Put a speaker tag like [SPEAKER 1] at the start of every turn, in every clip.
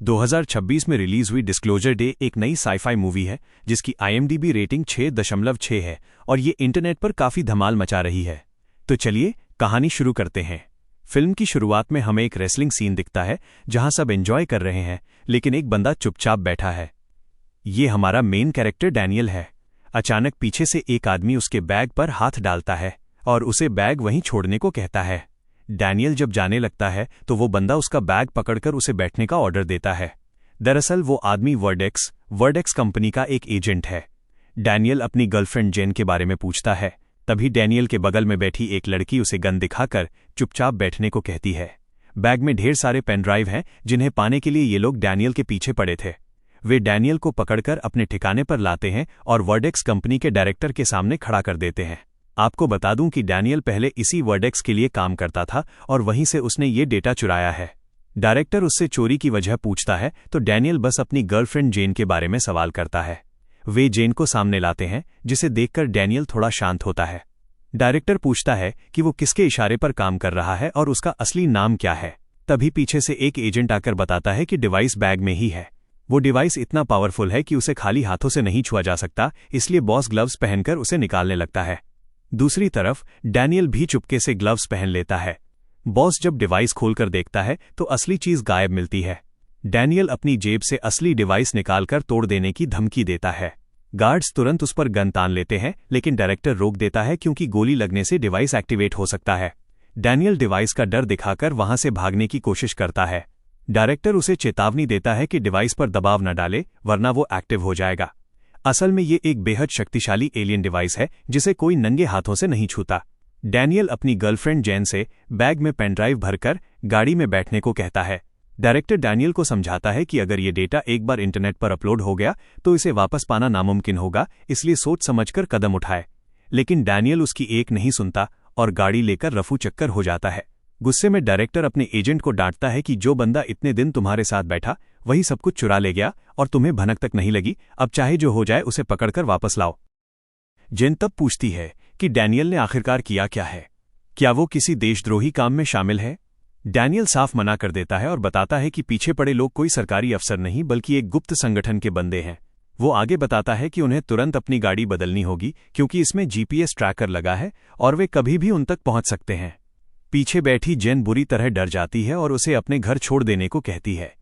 [SPEAKER 1] 2026 में रिलीज हुई disclosure day एक नई साईफाई मूवी है जिसकी IMDb रेटिंग 6.6 है और ये इंटरनेट पर काफी धमाल मचा रही है। तो चलिए कहानी शुरू करते हैं। फिल्म की शुरुआत में हमें एक रेसलिंग सीन दिखता है जहां सब एंजॉय कर रहे हैं, लेकिन एक बंदा चुपचाप बैठा है। ये हमारा मेन कैरेक्टर डैनियल है। अचानक पीछे से एक आदमी उसके बैग पर हाथ डालता है और उसे बैग वहीं छोड़ने को कहता है। डैनियल जब जाने लगता है तो वो बंदा उसका बैग पकड़कर उसे बैठने का ऑर्डर देता है। दरअसल वो आदमी वर्डेक्स कंपनी का एक एजेंट है। डैनियल अपनी गर्लफ्रेंड जेन के बारे में पूछता है। तभी डैनियल के बगल में बैठी एक लड़की उसे गन दिखाकर चुपचाप बैठने को कहती है। बैग में ढेर सारे पेन ड्राइव हैं जिन्हें पाने के लिए ये लोग डैनियल के पीछे पड़े थे। वे डैनियल को पकड़कर अपने ठिकाने पर लाते हैं और वर्डेक्स कंपनी के डायरेक्टर के सामने खड़ा कर देते हैं। आपको बता दूं कि डैनियल पहले इसी वर्डेक्स के लिए काम करता था और वहीं से उसने ये डेटा चुराया है। डायरेक्टर उससे चोरी की वजह पूछता है तो डैनियल बस अपनी गर्लफ्रेंड जेन के बारे में सवाल करता है। वे जेन को सामने लाते हैं जिसे देखकर डैनियल थोड़ा शांत होता है। डायरेक्टर पूछता है कि वो किसके इशारे पर काम कर रहा है और उसका असली नाम क्या है। तभी पीछे से एक एजेंट आकर बताता है कि डिवाइस बैग में ही है। वो डिवाइस इतना पावरफुल है कि उसे खाली हाथों से नहीं छुआ जा सकता, इसलिए बॉस ग्लव्स पहनकर उसे निकालने लगता है। दूसरी तरफ डैनियल भी चुपके से ग्लव्स पहन लेता है। बॉस जब डिवाइस खोलकर देखता है तो असली चीज गायब मिलती है। डैनियल अपनी जेब से असली डिवाइस निकालकर तोड़ देने की धमकी देता है। गार्ड्स तुरंत उस पर गन तान लेते हैं, लेकिन डायरेक्टर रोक देता है क्योंकि गोली लगने से डिवाइस एक्टिवेट हो सकता है। डैनियल डिवाइस का डर दिखाकर वहां से भागने की कोशिश करता है। डायरेक्टर उसे चेतावनी देता है कि डिवाइस पर दबाव न डाले वरना वो एक्टिव हो जाएगा। असल में ये एक बेहद शक्तिशाली एलियन डिवाइस है जिसे कोई नंगे हाथों से नहीं छूता। डैनियल अपनी गर्लफ्रेंड जेन से बैग में पेनड्राइव भरकर गाड़ी में बैठने को कहता है। डायरेक्टर डैनियल को समझाता है कि अगर ये डेटा एक बार इंटरनेट पर अपलोड हो गया तो इसे वापस पाना नामुमकिन होगा, इसलिए सोच समझकर कदम उठाए। लेकिन डैनियल उसकी एक नहीं सुनता और गाड़ी लेकर रफू चक्कर हो जाता है। गुस्से में डायरेक्टर अपने एजेंट को डांटता है कि जो बंदा इतने दिन तुम्हारे साथ बैठा वही सब कुछ चुरा ले गया और तुम्हें भनक तक नहीं लगी, अब चाहे जो हो जाए उसे पकड़कर वापस लाओ। जेन तब पूछती है कि डैनियल ने आखिरकार किया क्या है, क्या वो किसी देशद्रोही काम में शामिल है। डैनियल साफ मना कर देता है और बताता है कि पीछे पड़े लोग कोई सरकारी अफसर नहीं बल्कि एक गुप्त संगठन के बंदे हैं। वो आगे बताता है कि उन्हें तुरंत अपनी गाड़ी बदलनी होगी क्योंकि इसमें GPS ट्रैकर लगा है और वे कभी भी उन तक पहुंच सकते हैं। पीछे बैठी जेन बुरी तरह डर जाती है और उसे अपने घर छोड़ देने को कहती है।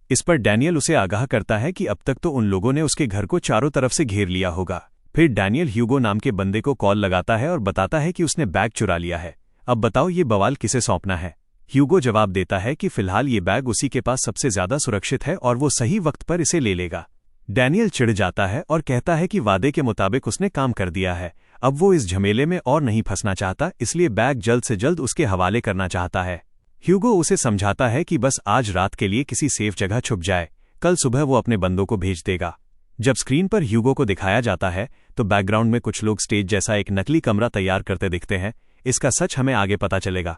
[SPEAKER 1] इस पर डैनियल उसे आगाह करता है कि अब तक तो उन लोगों ने उसके घर को चारों तरफ से घेर लिया होगा। फिर डैनियल ह्यूगो नाम के बंदे को कॉल लगाता है और बताता है कि उसने बैग चुरा लिया है। अब बताओ ये बवाल किसे सौंपना है। ह्यूगो जवाब देता है कि फिलहाल ये बैग उसी के पास सबसे ज्यादा सुरक्षित है और वो सही वक्त पर इसे ले लेगा। डैनियल चिढ़ जाता है और कहता है कि वादे के मुताबिक उसने काम कर दिया है, अब वो इस झमेले में और नहीं फंसना चाहता, इसलिए बैग जल्द से जल्द उसके हवाले करना चाहता है। ह्यूगो उसे समझाता है कि बस आज रात के लिए किसी सेफ जगह छुप जाए, कल सुबह वो अपने बंदों को भेज देगा। जब स्क्रीन पर ह्यूगो को दिखाया जाता है तो बैकग्राउंड में कुछ लोग स्टेज जैसा एक नकली कमरा तैयार करते दिखते हैं। इसका सच हमें आगे पता चलेगा।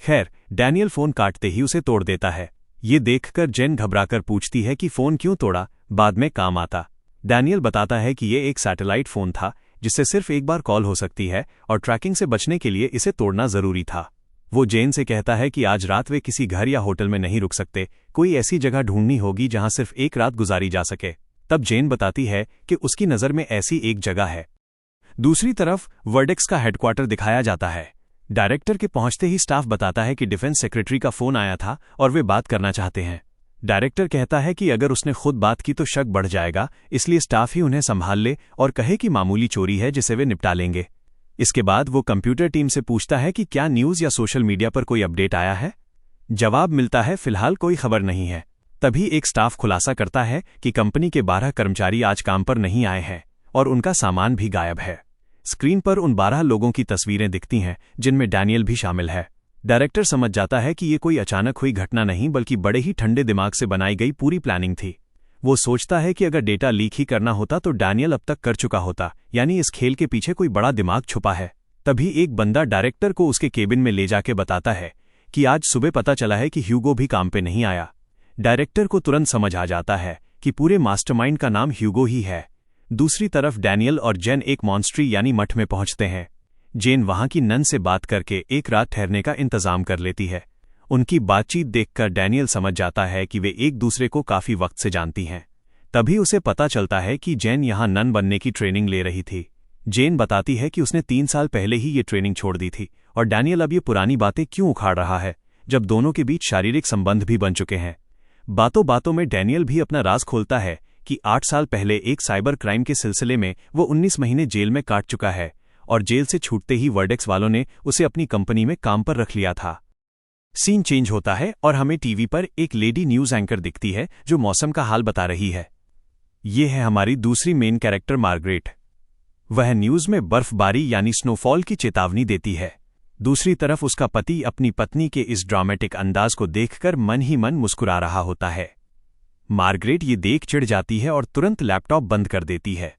[SPEAKER 1] खैर, डैनियल फोन काटते ही उसे तोड़ देता है। ये देखकर जेन घबराकर पूछती है कि फोन क्यों तोड़ा, बाद में काम आता। डैनियल बताता है कि ये एक सैटेलाइट फोन था जिससे सिर्फ एक बार कॉल हो सकती है और ट्रैकिंग से बचने के लिए इसे तोड़ना जरूरी था। वो जेन से कहता है कि आज रात वे किसी घर या होटल में नहीं रुक सकते, कोई ऐसी जगह ढूंढनी होगी जहां सिर्फ एक रात गुजारी जा सके। तब जेन बताती है कि उसकी नज़र में ऐसी एक जगह है। दूसरी तरफ वर्डेक्स का हेडक्वार्टर दिखाया जाता है। डायरेक्टर के पहुंचते ही स्टाफ बताता है कि डिफेंस सेक्रेटरी का फोन आया था और वे बात करना चाहते हैं। डायरेक्टर कहता है कि अगर उसने खुद बात की तो शक बढ़ जाएगा, इसलिए स्टाफ ही उन्हें संभाल ले और कहे कि मामूली चोरी है जिसे वे निपटा लेंगे। इसके बाद वो कंप्यूटर टीम से पूछता है कि क्या न्यूज़ या सोशल मीडिया पर कोई अपडेट आया है। जवाब मिलता है फिलहाल कोई खबर नहीं है। तभी एक स्टाफ खुलासा करता है कि कंपनी के 12 कर्मचारी आज काम पर नहीं आए हैं और उनका सामान भी गायब है। स्क्रीन पर उन 12 लोगों की तस्वीरें दिखती हैं जिनमें डैनियल भी शामिल है। डायरेक्टर समझ जाता है कि ये कोई अचानक हुई घटना नहीं बल्कि बड़े ही ठंडे दिमाग से बनाई गई पूरी प्लानिंग थी। वो सोचता है कि अगर डेटा लीक ही करना होता तो डैनियल अब तक कर चुका होता, यानी इस खेल के पीछे कोई बड़ा दिमाग छुपा है। तभी एक बंदा डायरेक्टर को उसके केबिन में ले जाके बताता है कि आज सुबह पता चला है कि ह्यूगो भी काम पे नहीं आया। डायरेक्टर को तुरंत समझ आ जाता है कि पूरे मास्टरमाइंड का नाम ह्यूगो ही है। दूसरी तरफ डैनियल और जेन एक मॉन्स्ट्री यानी मठ में पहुंचते हैं। जेन वहां की नन से बात करके एक रात ठहरने का इंतजाम कर लेती है। उनकी बातचीत देखकर डैनियल समझ जाता है कि वे एक दूसरे को काफी वक्त से जानती हैं। तभी उसे पता चलता है कि जेन यहां नन बनने की ट्रेनिंग ले रही थी। जेन बताती है कि उसने 3 साल पहले ही ये ट्रेनिंग छोड़ दी थी और डैनियल अब ये पुरानी बातें क्यों उखाड़ रहा है जब दोनों के बीच शारीरिक संबंध भी बन चुके हैं। बातों बातों में डैनियल भी अपना राज खोलता है कि 8 साल पहले एक साइबर क्राइम के सिलसिले में वो 19 महीने जेल में काट चुका है और जेल से छूटते ही वर्डेक्स वालों ने उसे अपनी कंपनी में काम पर रख लिया था। सीन चेंज होता है और हमें टीवी पर एक लेडी न्यूज एंकर दिखती है जो मौसम का हाल बता रही है। ये है हमारी दूसरी मेन कैरेक्टर मार्गरेट। वह न्यूज में बर्फबारी यानी स्नोफॉल की चेतावनी देती है। दूसरी तरफ उसका पति अपनी पत्नी के इस ड्रामेटिक अंदाज को देखकर मन ही मन मुस्कुरा रहा होता है। मार्गरेट ये देख चिढ़ जाती है और तुरंत लैपटॉप बंद कर देती है।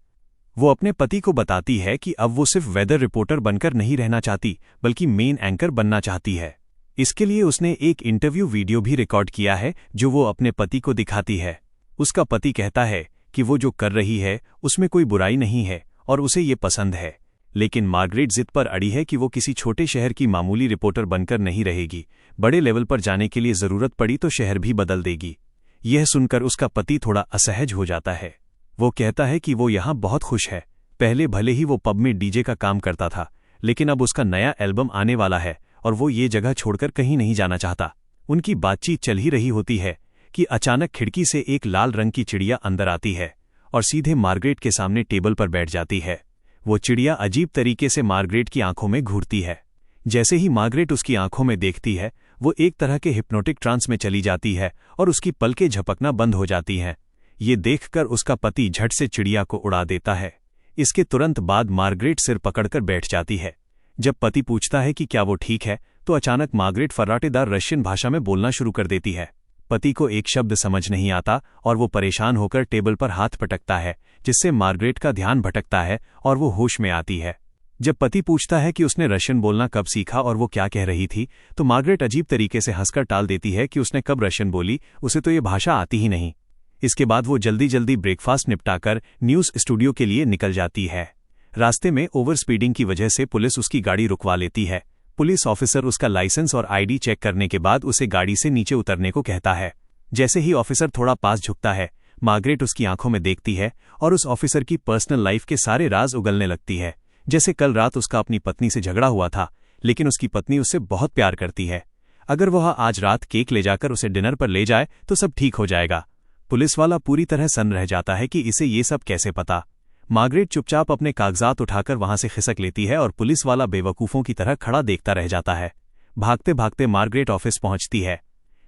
[SPEAKER 1] वो अपने पति को बताती है कि अब वो सिर्फ वेदर रिपोर्टर बनकर नहीं रहना चाहती बल्कि मेन एंकर बनना चाहती है। इसके लिए उसने एक इंटरव्यू वीडियो भी रिकॉर्ड किया है जो वो अपने पति को दिखाती है। उसका पति कहता है कि वो जो कर रही है उसमें कोई बुराई नहीं है और उसे ये पसंद है, लेकिन मार्गरेट जिद पर अड़ी है कि वो किसी छोटे शहर की मामूली रिपोर्टर बनकर नहीं रहेगी। बड़े लेवल पर जाने के लिए जरूरत पड़ी तो शहर भी बदल देगी। यह सुनकर उसका पति थोड़ा असहज हो जाता है। वो कहता है कि वो यहाँ बहुत खुश है। पहले भले ही वो पब में डीजे का काम करता था, लेकिन अब उसका नया एल्बम आने वाला है और वो ये जगह छोड़कर कहीं नहीं जाना चाहता। उनकी बातचीत चल ही रही होती है कि अचानक खिड़की से एक लाल रंग की चिड़िया अंदर आती है और सीधे मार्गरेट के सामने टेबल पर बैठ जाती है। वो चिड़िया अजीब तरीके से मार्गरेट की आंखों में घूरती है। जैसे ही मार्गरेट उसकी आंखों में देखती है, वो एक तरह के हिप्नोटिक ट्रांस में चली जाती है और उसकी पलकें झपकना बंद हो जाती हैं। ये देखकर उसका पति झट से चिड़िया को उड़ा देता है। इसके तुरंत बाद मार्गरेट सिर पकड़कर बैठ जाती है। जब पति पूछता है कि क्या वो ठीक है, तो अचानक मार्गरेट फर्राटेदार रशियन भाषा में बोलना शुरू कर देती है। पति को एक शब्द समझ नहीं आता और वो परेशान होकर टेबल पर हाथ पटकता है, जिससे मार्गरेट का ध्यान भटकता है और वो होश में आती है। जब पति पूछता है कि उसने रशियन बोलना कब सीखा और वो क्या कह रही थी, तो मार्गरेट अजीब तरीके से हंसकर टाल देती है कि उसने कब रशियन बोली, उसे तो ये भाषा आती ही नहीं। इसके बाद वो जल्दी जल्दी ब्रेकफास्ट निपटाकर न्यूज स्टूडियो के लिए निकल जाती है। रास्ते में ओवर स्पीडिंग की वजह से पुलिस उसकी गाड़ी रुकवा लेती है। पुलिस ऑफिसर उसका लाइसेंस और आईडी चेक करने के बाद उसे गाड़ी से नीचे उतरने को कहता है। जैसे ही ऑफिसर थोड़ा पास झुकता है, मार्गरेट उसकी आंखों में देखती है और उस ऑफिसर की पर्सनल लाइफ के सारे राज उगलने लगती है। जैसे कल रात उसका अपनी पत्नी से झगड़ा हुआ था, लेकिन उसकी पत्नी उससे बहुत प्यार करती है। अगर वह आज रात केक ले जाकर उसे डिनर पर ले जाए तो सब ठीक हो जाएगा। पुलिस वाला पूरी तरह सन्न रह जाता है कि इसे ये सब कैसे पता। मार्गरेट चुपचाप अपने कागजात उठाकर वहां से खिसक लेती है और पुलिस वाला बेवकूफों की तरह खड़ा देखता रह जाता है। भागते भागते मार्गरेट ऑफिस पहुंचती है।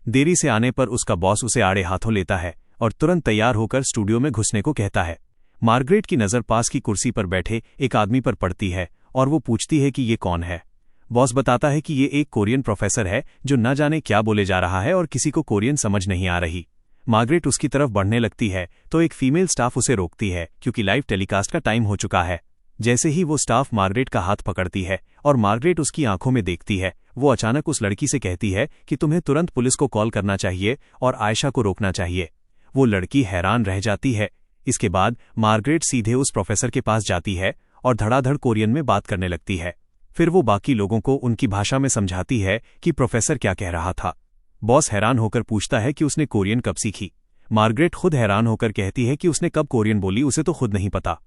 [SPEAKER 1] देरी से आने पर उसका बॉस उसे आड़े हाथों लेता है और तुरंत तैयार होकर स्टूडियो में घुसने को कहता है। मार्गरेट की नज़र पास की कुर्सी पर बैठे एक आदमी पर पड़ती है और वो पूछती है कि ये कौन है। बॉस बताता है कि ये एक कोरियन प्रोफेसर है जो न जाने क्या बोले जा रहा है और किसी को कोरियन समझ नहीं आ रही। मार्गरेट उसकी तरफ बढ़ने लगती है तो एक फीमेल स्टाफ उसे रोकती है क्योंकि लाइव टेलीकास्ट का टाइम हो चुका है। जैसे ही वो स्टाफ मार्गरेट का हाथ पकड़ती है और मार्गरेट उसकी आंखों में देखती है, वो अचानक उस लड़की से कहती है कि तुम्हें तुरंत पुलिस को कॉल करना चाहिए और आयशा को रोकना चाहिए। वो लड़की हैरान रह जाती है। इसके बाद मार्गरेट सीधे उस प्रोफेसर के पास जाती है और धड़ाधड़ कोरियन में बात करने लगती है। फिर वो बाकी लोगों को उनकी भाषा में समझाती है कि प्रोफेसर क्या कह रहा था। बॉस हैरान होकर पूछता है कि उसने कोरियन कब सीखी। मार्गरेट खुद हैरान होकर कहती है कि उसने कब कोरियन बोली उसे तो खुद नहीं पता।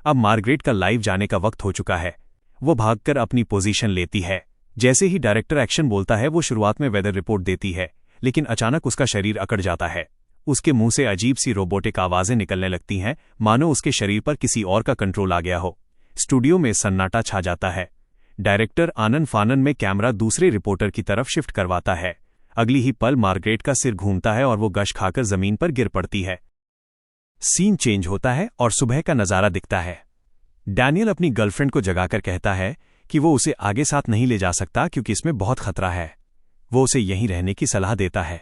[SPEAKER 1] अब मार्गरेट का लाइव जाने का वक्त हो चुका है। वो भागकर अपनी पोजीशन लेती है। जैसे ही डायरेक्टर एक्शन बोलता है, वो शुरुआत में वेदर रिपोर्ट देती है, लेकिन अचानक उसका शरीर अकड़ जाता है। उसके मुंह से अजीब सी रोबोटिक आवाजें निकलने लगती हैं, मानो उसके शरीर पर किसी और का कंट्रोल आ गया हो। स्टूडियो में सन्नाटा छा जाता है। डायरेक्टर आनन फानन में कैमरा दूसरे रिपोर्टर की तरफ शिफ्ट करवाता है। अगली ही पल मार्गरेट का सिर घूमता है और वो गश खाकर जमीन पर गिर पड़ती है। सीन चेंज होता है और सुबह का नजारा दिखता है। डैनियल अपनी गर्लफ्रेंड को जगाकर कहता है कि वो उसे आगे साथ नहीं ले जा सकता क्योंकि इसमें बहुत खतरा है। वो उसे यहीं रहने की सलाह देता है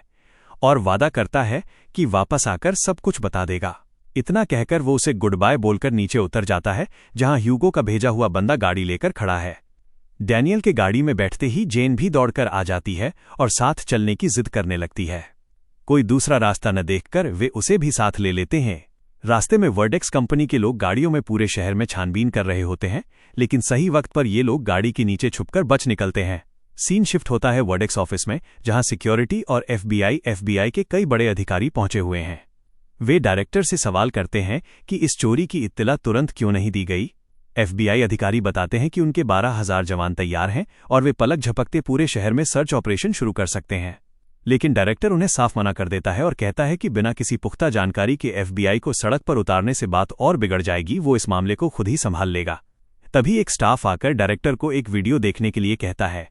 [SPEAKER 1] और वादा करता है कि वापस आकर सब कुछ बता देगा। इतना कहकर वो उसे गुड बाय बोलकर नीचे उतर जाता है, जहां ह्यूगो का भेजा हुआ बंदा गाड़ी लेकर खड़ा है। डैनियल के गाड़ी में बैठते ही जेन भी दौड़कर आ जाती है और साथ चलने की जिद करने लगती है। कोई दूसरा रास्ता न देखकर वे उसे भी साथ ले लेते हैं। रास्ते में वर्डेक्स कंपनी के लोग गाड़ियों में पूरे शहर में छानबीन कर रहे होते हैं, लेकिन सही वक्त पर ये लोग गाड़ी के नीचे छुपकर बच निकलते हैं। सीन शिफ्ट होता है वर्डेक्स ऑफिस में, जहां सिक्योरिटी और एफबीआई के कई बड़े अधिकारी पहुंचे हुए हैं। वे डायरेक्टर से सवाल करते हैं कि इस चोरी की इत्तला तुरंत क्यों नहीं दी गई। एफबीआई अधिकारी बताते हैं कि उनके 12,000 जवान तैयार हैं और वे पलक झपकते पूरे शहर में सर्च ऑपरेशन शुरू कर सकते हैं। लेकिन डायरेक्टर उन्हें साफ मना कर देता है और कहता है कि बिना किसी पुख्ता जानकारी के एफबीआई को सड़क पर उतारने से बात और बिगड़ जाएगी, वो इस मामले को खुद ही संभाल लेगा। तभी एक स्टाफ आकर डायरेक्टर को एक वीडियो देखने के लिए कहता है।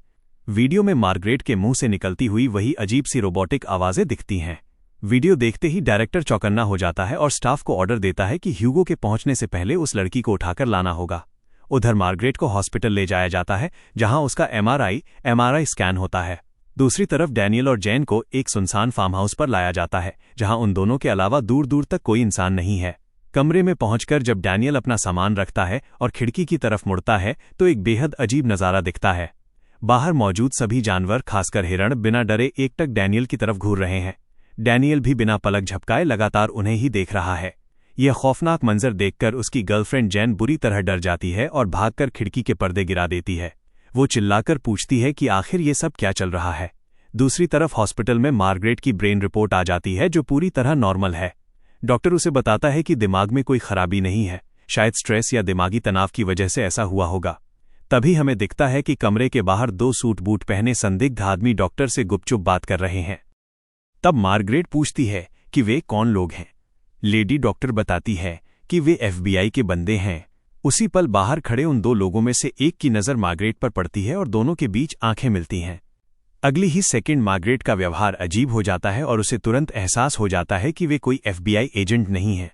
[SPEAKER 1] वीडियो में मार्गरेट के मुंह से निकलती हुई वही अजीब सी रोबोटिक आवाजें दिखती हैं। वीडियो देखते ही डायरेक्टर चौकन्ना हो जाता है और स्टाफ को ऑर्डर देता है कि ह्यूगो के पहुंचने से पहले उस लड़की को उठाकर लाना होगा। उधर मार्गरेट को हॉस्पिटल ले जाया जाता है, जहां उसका एमआरआई स्कैन होता है। दूसरी तरफ डैनियल और जैन को एक सुनसान फार्म हाउस पर लाया जाता है, जहां उन दोनों के अलावा दूर दूर तक कोई इंसान नहीं है। कमरे में पहुंचकर जब डैनियल अपना सामान रखता है और खिड़की की तरफ मुड़ता है तो एक बेहद अजीब नज़ारा दिखता है। बाहर मौजूद सभी जानवर, खासकर हिरण, बिना डरे एकटक डैनियल की तरफ घूर रहे हैं। डैनियल भी बिना पलक झपकाए लगातार उन्हें ही देख रहा है। यह खौफनाक मंजर देखकर उसकी गर्लफ्रेंड जैन बुरी तरह डर जाती है और भागकर खिड़की के पर्दे गिरा देती है। वो चिल्लाकर पूछती है कि आखिर ये सब क्या चल रहा है। दूसरी तरफ हॉस्पिटल में मार्गरेट की ब्रेन रिपोर्ट आ जाती है, जो पूरी तरह नॉर्मल है। डॉक्टर उसे बताता है कि दिमाग में कोई खराबी नहीं है, शायद स्ट्रेस या दिमागी तनाव की वजह से ऐसा हुआ होगा। तभी हमें दिखता है कि कमरे के बाहर 2 सूट बूट पहने संदिग्ध आदमी डॉक्टर से गुपचुप बात कर रहे हैं। तब मार्गरेट पूछती है कि वे कौन लोग हैं। लेडी डॉक्टर बताती है कि वे एफबीआई के बंदे हैं। उसी पल बाहर खड़े उन 2 लोगों में से एक की नज़र मार्गरेट पर पड़ती है और दोनों के बीच आंखें मिलती हैं। अगली ही सेकंड मार्गरेट का व्यवहार अजीब हो जाता है और उसे तुरंत एहसास हो जाता है कि वे कोई एफबीआई एजेंट नहीं है।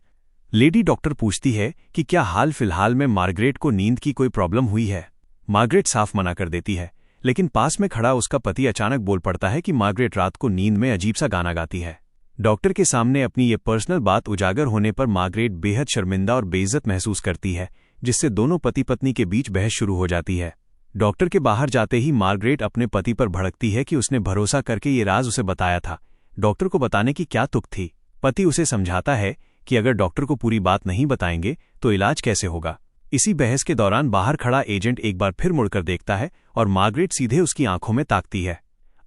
[SPEAKER 1] लेडी डॉक्टर पूछती है कि क्या हाल फिलहाल में मार्गरेट को नींद की कोई प्रॉब्लम हुई है। मार्गरेट साफ मना कर देती है, लेकिन पास में खड़ा उसका पति अचानक बोल पड़ता है कि मार्गरेट रात को नींद में अजीब सा गाना गाती है। डॉक्टर के सामने अपनी ये पर्सनल बात उजागर होने पर मार्गरेट बेहद शर्मिंदा और बेइज्जत महसूस करती है, जिससे दोनों पति पत्नी के बीच बहस शुरू हो जाती है। डॉक्टर के बाहर जाते ही मार्गरेट अपने पति पर भड़कती है कि उसने भरोसा करके ये राज उसे बताया था। डॉक्टर को बताने की क्या तुक थी। पति उसे समझाता है कि अगर डॉक्टर को पूरी बात नहीं बताएंगे तो इलाज कैसे होगा। इसी बहस के दौरान बाहर खड़ा एजेंट एक बार फिर मुड़कर देखता है और मार्गरेट सीधे उसकी आंखों में ताकती है।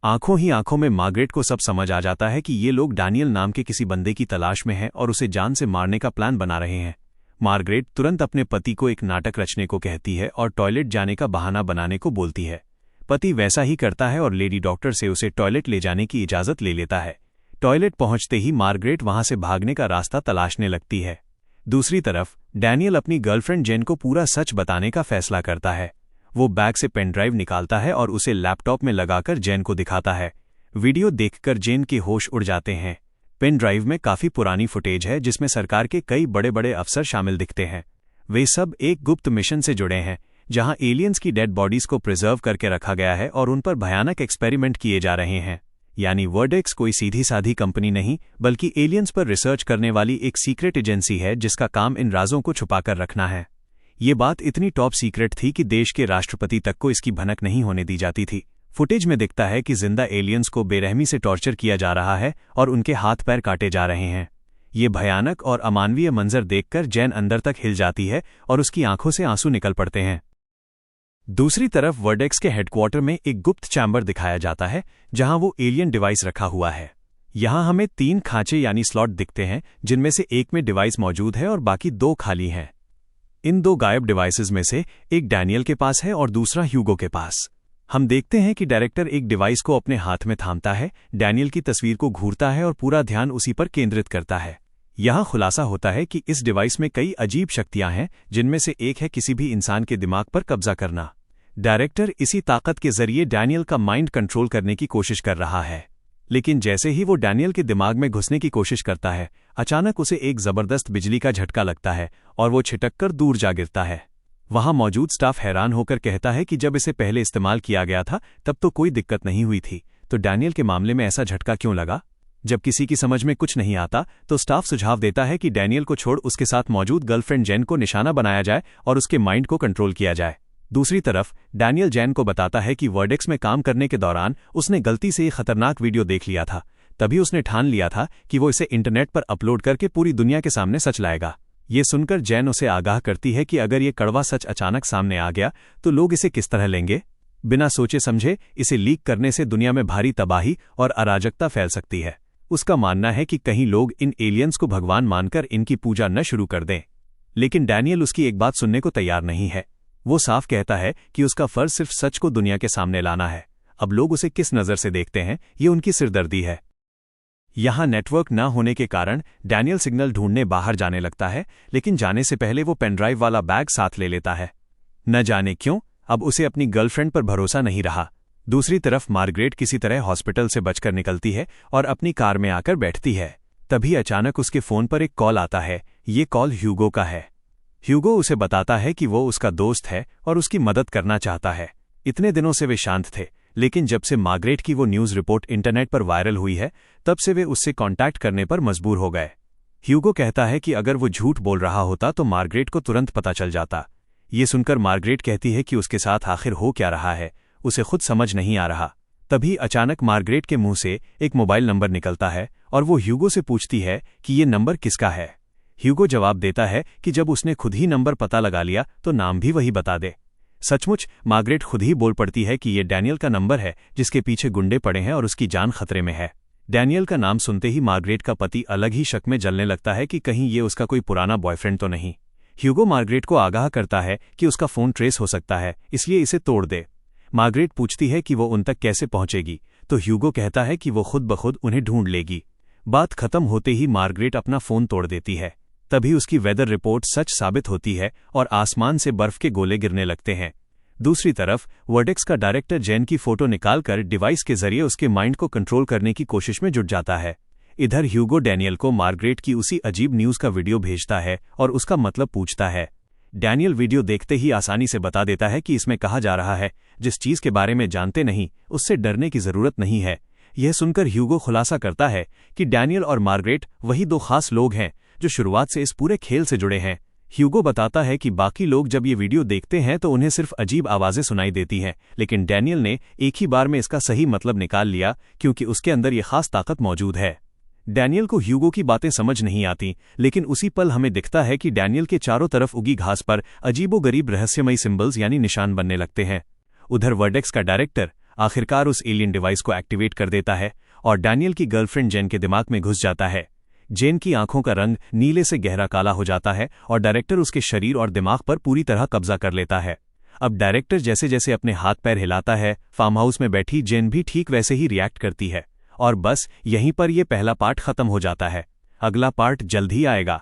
[SPEAKER 1] आंखों ही आंखों में मार्गरेट को सब समझ आ जाता है कि ये लोग डैनियल नाम के किसी बंदे की तलाश में हैं और उसे जान से मारने का प्लान बना रहे हैं। मार्गरेट तुरंत अपने पति को एक नाटक रचने को कहती है और टॉयलेट जाने का बहाना बनाने को बोलती है। पति वैसा ही करता है और लेडी डॉक्टर से उसे टॉयलेट ले जाने की इजाजत ले लेता है। टॉयलेट पहुंचते ही मार्गरेट वहां से भागने का रास्ता तलाशने लगती है। दूसरी तरफ डैनियल अपनी गर्लफ्रेंड जेन को पूरा सच बताने का फैसला करता है। वो बैग से पेन ड्राइव निकालता है और उसे लैपटॉप में लगाकर जेन को दिखाता है। वीडियो देखकर जेन के होश उड़ जाते हैं। पेन ड्राइव में काफी पुरानी फुटेज है, जिसमें सरकार के कई बड़े बड़े अफसर शामिल दिखते हैं। वे सब एक गुप्त मिशन से जुड़े हैं, जहां एलियंस की डेड बॉडीज को प्रिजर्व करके रखा गया है और उन पर भयानक एक्सपेरिमेंट किए जा रहे हैं। यानी वर्डेक्स कोई सीधी साधी कंपनी नहीं, बल्कि एलियंस पर रिसर्च करने वाली एक सीक्रेट एजेंसी है, जिसका काम इन राजों को छुपाकर रखना है। ये बात इतनी टॉप सीक्रेट थी कि देश के राष्ट्रपति तक को इसकी भनक नहीं होने दी जाती थी। फुटेज में दिखता है कि जिंदा एलियंस को बेरहमी से टॉर्चर किया जा रहा है और उनके हाथ पैर काटे जा रहे हैं। ये भयानक और अमानवीय मंजर देखकर जैन अंदर तक हिल जाती है और उसकी आंखों से आंसू निकल पड़ते हैं। दूसरी तरफ वर्डेक्स के हेडक्वार्टर में एक गुप्त चैम्बर दिखाया जाता है, जहां वो एलियन डिवाइस रखा हुआ है। यहां हमें 3 खांचे यानी स्लॉट दिखते हैं, जिनमें से एक में डिवाइस मौजूद है और बाकी 2 खाली हैं। इन 2 गायब डिवाइसेस में से एक डैनियल के पास है और दूसरा ह्यूगो के पास। हम देखते हैं कि डायरेक्टर एक डिवाइस को अपने हाथ में थामता है, डैनियल की तस्वीर को घूरता है और पूरा ध्यान उसी पर केंद्रित करता है। यहां खुलासा होता है कि इस डिवाइस में कई अजीब शक्तियां हैं, जिनमें से एक है किसी भी इंसान के दिमाग पर कब्जा करना। डायरेक्टर इसी ताकत के जरिए डैनियल का माइंड कंट्रोल करने की कोशिश कर रहा है। लेकिन जैसे ही वो डैनियल के दिमाग में घुसने की कोशिश करता है, अचानक उसे एक जबरदस्त बिजली का झटका लगता है और वो छिटककर दूर जा गिरता है। वहां मौजूद स्टाफ हैरान होकर कहता है कि जब इसे पहले इस्तेमाल किया गया था तब तो कोई दिक्कत नहीं हुई थी, तो डैनियल के मामले में ऐसा झटका क्यों लगा। जब किसी की समझ में कुछ नहीं आता तो स्टाफ सुझाव देता है कि डैनियल को छोड़ उसके साथ मौजूद गर्लफ्रेंड जेन को निशाना बनाया जाए और उसके माइंड को कंट्रोल किया जाए। दूसरी तरफ डैनियल जेन को बताता है कि वर्डेक्स में काम करने के दौरान उसने गलती से एक खतरनाक वीडियो देख लिया था। तभी उसने ठान लिया था कि वो इसे इंटरनेट पर अपलोड करके पूरी दुनिया के सामने सच लाएगा। ये सुनकर जैन उसे आगाह करती है कि अगर ये कड़वा सच अचानक सामने आ गया तो लोग इसे किस तरह लेंगे। बिना सोचे समझे इसे लीक करने से दुनिया में भारी तबाही और अराजकता फैल सकती है। उसका मानना है कि कहीं लोग इन एलियंस को भगवान मानकर इनकी पूजा न शुरू कर दें। लेकिन डैनियल उसकी एक बात सुनने को तैयार नहीं है। वो साफ कहता है कि उसका फर्ज सिर्फ सच को दुनिया के सामने लाना है। अब लोग उसे किस नज़र से देखते हैं, ये उनकी सिरदर्दी है। यहां नेटवर्क न होने के कारण डैनियल सिग्नल ढूंढने बाहर जाने लगता है, लेकिन जाने से पहले वो पेनड्राइव वाला बैग साथ ले लेता है। न जाने क्यों अब उसे अपनी गर्लफ्रेंड पर भरोसा नहीं रहा। दूसरी तरफ मार्गरेट किसी तरह हॉस्पिटल से बचकर निकलती है और अपनी कार में आकर बैठती है। तभी अचानक उसके फोन पर एक कॉल आता है। ये कॉल ह्यूगो का है। ह्यूगो उसे बताता है कि वो उसका दोस्त है और उसकी मदद करना चाहता है। इतने दिनों से वे शांत थे, लेकिन जब से मार्गरेट की वो न्यूज़ रिपोर्ट इंटरनेट पर वायरल हुई है, तब से वे उससे कांटेक्ट करने पर मजबूर हो गए। ह्यूगो कहता है कि अगर वो झूठ बोल रहा होता तो मार्गरेट को तुरंत पता चल जाता। ये सुनकर मार्गरेट कहती है कि उसके साथ आखिर हो क्या रहा है, उसे खुद समझ नहीं आ रहा। तभी अचानक मार्गरेट के मुंह से एक मोबाइल नंबर निकलता है और वो ह्यूगो से पूछती है कि ये नंबर किसका है। ह्यूगो जवाब देता है कि जब उसने खुद ही नंबर पता लगा लिया तो नाम भी वही बता दे। सचमुच मार्गरेट खुद ही बोल पड़ती है कि ये डैनियल का नंबर है, जिसके पीछे गुंडे पड़े हैं और उसकी जान खतरे में है। डैनियल का नाम सुनते ही मार्गरेट का पति अलग ही शक में जलने लगता है कि कहीं ये उसका कोई पुराना बॉयफ्रेंड तो नहीं। ह्यूगो मार्गरेट को आगाह करता है कि उसका फोन ट्रेस हो सकता है, इसलिए इसे तोड़ दे। मार्गरेट पूछती है कि वो उन तक कैसे पहुंचेगी, तो ह्यूगो कहता है कि वो खुद ब खुद उन्हें ढूंढ लेगी। बात खत्म होते ही मार्गरेट अपना फोन तोड़ देती है। तभी उसकी वेदर रिपोर्ट सच साबित होती है और आसमान से बर्फ के गोले गिरने लगते हैं। दूसरी तरफ वर्टेक्स का डायरेक्टर जेन की फोटो निकालकर डिवाइस के जरिए उसके माइंड को कंट्रोल करने की कोशिश में जुट जाता है। इधर ह्यूगो डैनियल को मार्गरेट की उसी अजीब न्यूज़ का वीडियो भेजता है और उसका मतलब पूछता है। डैनियल वीडियो देखते ही आसानी से बता देता है कि इसमें कहा जा रहा है, जिस चीज़ के बारे में जानते नहीं उससे डरने की जरूरत नहीं है। यह सुनकर ह्यूगो खुलासा करता है कि डैनियल और मार्गरेट वही दो खास लोग हैं जो शुरुआत से इस पूरे खेल से जुड़े हैं। ह्यूगो बताता है कि बाकी लोग जब ये वीडियो देखते हैं तो उन्हें सिर्फ अजीब आवाज़ें सुनाई देती हैं, लेकिन डैनियल ने एक ही बार में इसका सही मतलब निकाल लिया, क्योंकि उसके अंदर ये खास ताकत मौजूद है। डैनियल को ह्यूगो की बातें समझ नहीं आती, लेकिन उसी पल हमें दिखता है कि डैनियल के चारों तरफ उगी घास पर अजीबोगरीब रहस्यमयी सिंबल्स यानी निशान बनने लगते हैं। उधर वर्टेक्स का डायरेक्टर आखिरकार उस एलियन डिवाइस को एक्टिवेट कर देता है और डैनियल की गर्लफ्रेंड जेन के दिमाग में घुस जाता है। जेन की आंखों का रंग नीले से गहरा काला हो जाता है और डायरेक्टर उसके शरीर और दिमाग पर पूरी तरह कब्जा कर लेता है। अब डायरेक्टर जैसे जैसे अपने हाथ पैर हिलाता है, फार्म हाउस में बैठी जेन भी ठीक वैसे ही रिएक्ट करती है। और बस यहीं पर यह पहला पार्ट खत्म हो जाता है। अगला पार्ट जल्द ही आएगा।